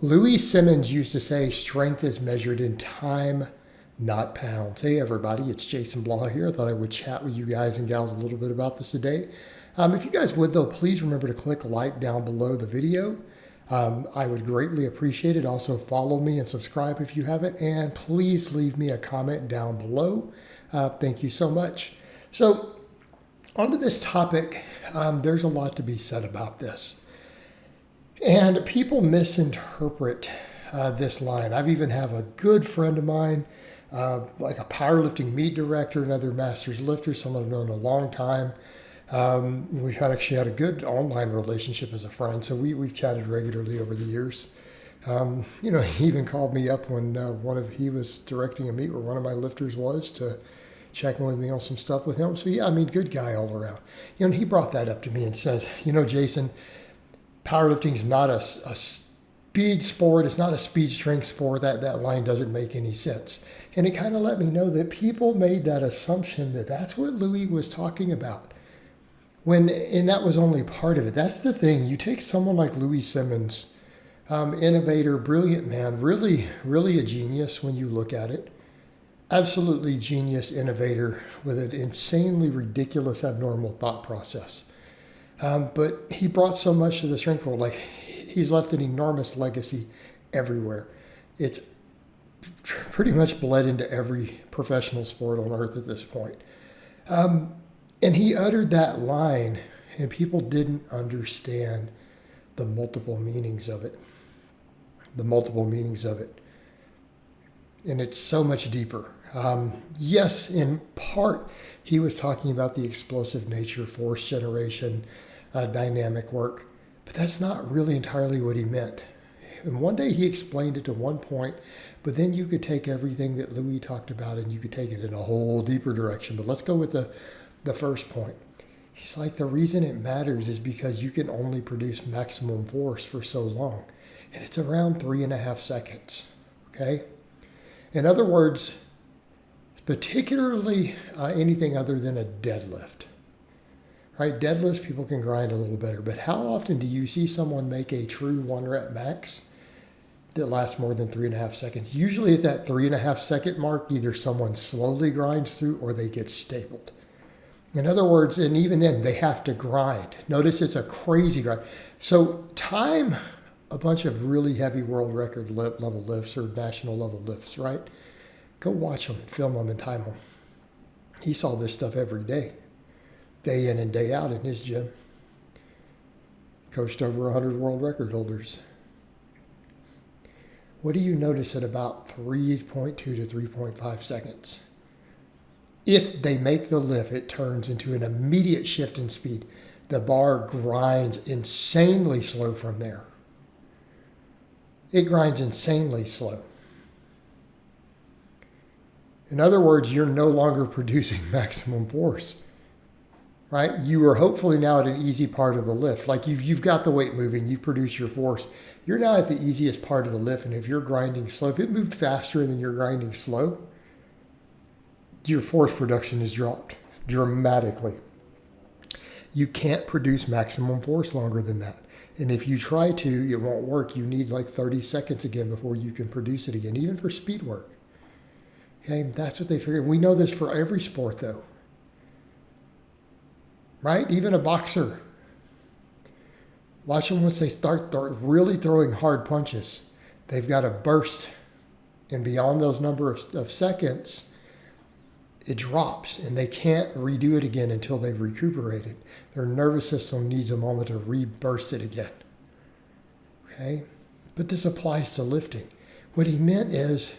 Louie Simmons used to say strength is measured in time, not pounds. Hey everybody, it's Jason Blaha here. I thought I would chat with you guys and gals a little bit about this today. If you guys would though, please remember to click like down below the video. I would greatly appreciate it. Also follow me and subscribe if you haven't, and please leave me a comment down below. Thank you so much. So onto this topic, there's a lot to be said about this. And people misinterpret this line. I've even have a good friend of mine, like a powerlifting meet director, another master's lifter, someone I've known a long time. We've actually had a good online relationship as a friend, so we've chatted regularly over the years. He even called me up when he was directing a meet where one of my lifters was to check in with me on some stuff with him. So yeah, good guy all around. He brought that up to me and says, Jason, powerlifting is not a speed sport. It's not a speed strength sport. That line doesn't make any sense. And it kind of let me know that people made that assumption that that's what Louie was talking about. And that was only part of it. That's the thing. You take someone like Louie Simmons, innovator, brilliant man, really, really a genius when you look at it. Absolutely genius innovator with an insanely ridiculous, abnormal thought process. But he brought so much to the strength world. Like, he's left an enormous legacy everywhere. It's pretty much bled into every professional sport on earth at this point. And he uttered that line, and people didn't understand the multiple meanings of it. The multiple meanings of it. And it's so much deeper. Yes, in part, he was talking about the explosive nature, force generation, dynamic work, but that's not really entirely what he meant. And one day he explained it to one point, but then you could take everything that Louie talked about and you could take it in a whole deeper direction. But let's go with the first point. He's like, the reason it matters is because you can only produce maximum force for so long, and it's around 3.5 seconds, okay? In other words, particularly anything other than a deadlift. Right? Deadlifts, people can grind a little better, but how often do you see someone make a true 1 rep max that lasts more than 3.5 seconds? Usually at that 3.5 second mark, either someone slowly grinds through or they get stapled. In other words, and even then, they have to grind. Notice it's a crazy grind. So time a bunch of really heavy world record level lifts or national level lifts, right? Go watch them and film them and time them. He saw this stuff every day in and day out in his gym. Coached over 100 world record holders. What do you notice at about 3.2 to 3.5 seconds? If they make the lift, it turns into an immediate shift in speed. The bar grinds insanely slow from there. It grinds insanely slow. In other words, you're no longer producing maximum force, right? You are hopefully now at an easy part of the lift. Like you've got the weight moving, you've produced your force. You're now at the easiest part of the lift, and if you're grinding slow, if it moved faster than you're grinding slow, your force production is dropped dramatically. You can't produce maximum force longer than that. And if you try to, it won't work. You need like 30 seconds again before you can produce it again, even for speed work. Okay, that's what they figured. We know this for every sport though. Right? Even a boxer. Watch them once they start really throwing hard punches. They've got a burst. And beyond those number of seconds, it drops, and they can't redo it again until they've recuperated. Their nervous system needs a moment to reburst it again. Okay? But this applies to lifting. What he meant is,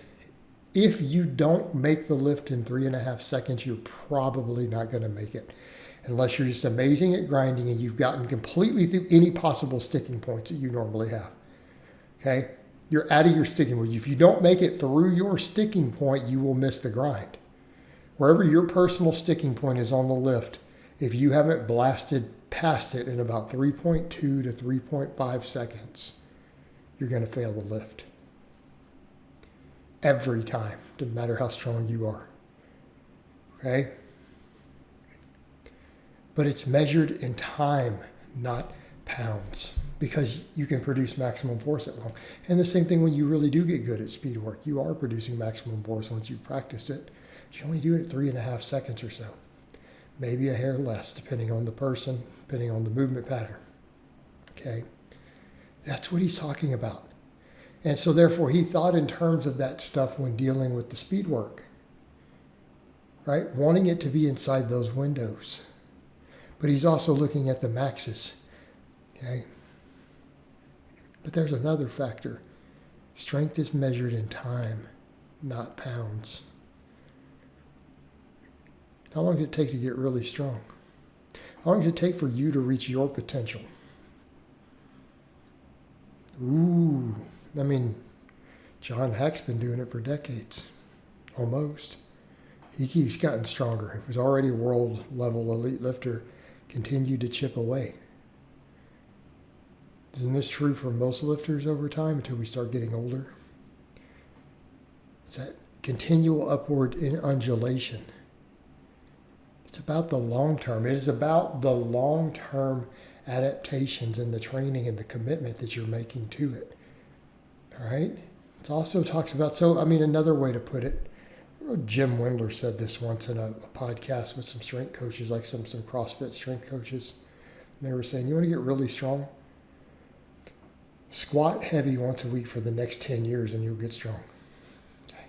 if you don't make the lift in 3.5 seconds, you're probably not going to make it. Unless you're just amazing at grinding and you've gotten completely through any possible sticking points that you normally have. Okay? You're out of your sticking point. If you don't make it through your sticking point, you will miss the grind. Wherever your personal sticking point is on the lift, if you haven't blasted past it in about 3.2 to 3.5 seconds, you're going to fail the lift. Every time, no matter how strong you are. Okay? But it's measured in time, not pounds. because you can produce maximum force at long. And the same thing when you really do get good at speed work. You are producing maximum force once you've practiced it. You only do it at 3.5 seconds or so. Maybe a hair less, depending on the person, depending on the movement pattern. Okay? That's what he's talking about. And so therefore he thought in terms of that stuff when dealing with the speed work. Right? Wanting it to be inside those windows. But he's also looking at the maxes. Okay? But there's another factor. Strength is measured in time, not pounds. How long does it take to get really strong? How long does it take for you to reach your potential? Ooh, I mean, John Hack's been doing it for decades, almost. He keeps getting stronger. He was already a world level elite lifter, continued to chip away. Isn't this true for most lifters over time until we start getting older? It's that continual upward undulation. It's about the long term. It is about the long term adaptations and the training and the commitment that you're making to it. All right? It also talks about, another way to put it, Jim Wendler said this once in a podcast with some strength coaches, like some CrossFit strength coaches. And they were saying, you want to get really strong? Squat heavy once a week for the next 10 years and you'll get strong. Okay.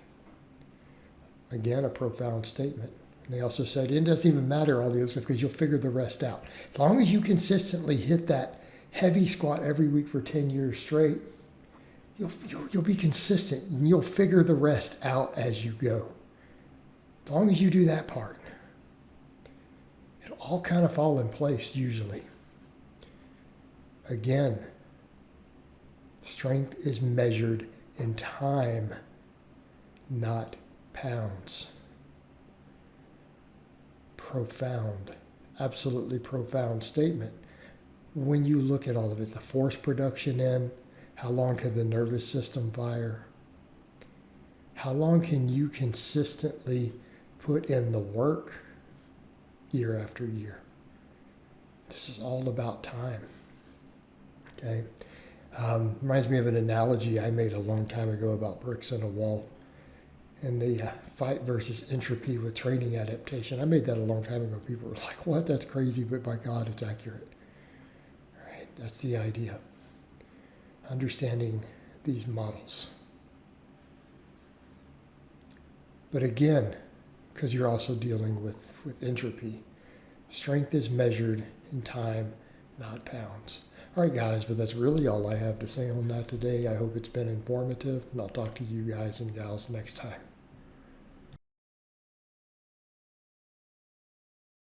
Again, a profound statement. And they also said it doesn't even matter all the other stuff because you'll figure the rest out. As long as you consistently hit that heavy squat every week for 10 years straight, you'll be consistent and you'll figure the rest out as you go. As long as you do that part, it'll all kind of fall in place usually. Again, strength is measured in time, not pounds. Profound, absolutely profound statement. When you look at all of it, the force production in, how long can the nervous system fire? How long can you consistently put in the work year after year? This is all about time. Okay? Reminds me of an analogy I made a long time ago about bricks on a wall and the fight versus entropy with training adaptation. I made that a long time ago. People were like, what? That's crazy, but by God, it's accurate. All right, that's the idea. Understanding these models. But again, because you're also dealing with entropy, strength is measured in time, not pounds. All right, guys, but that's really all I have to say on that today. I hope it's been informative, and I'll talk to you guys and gals next time.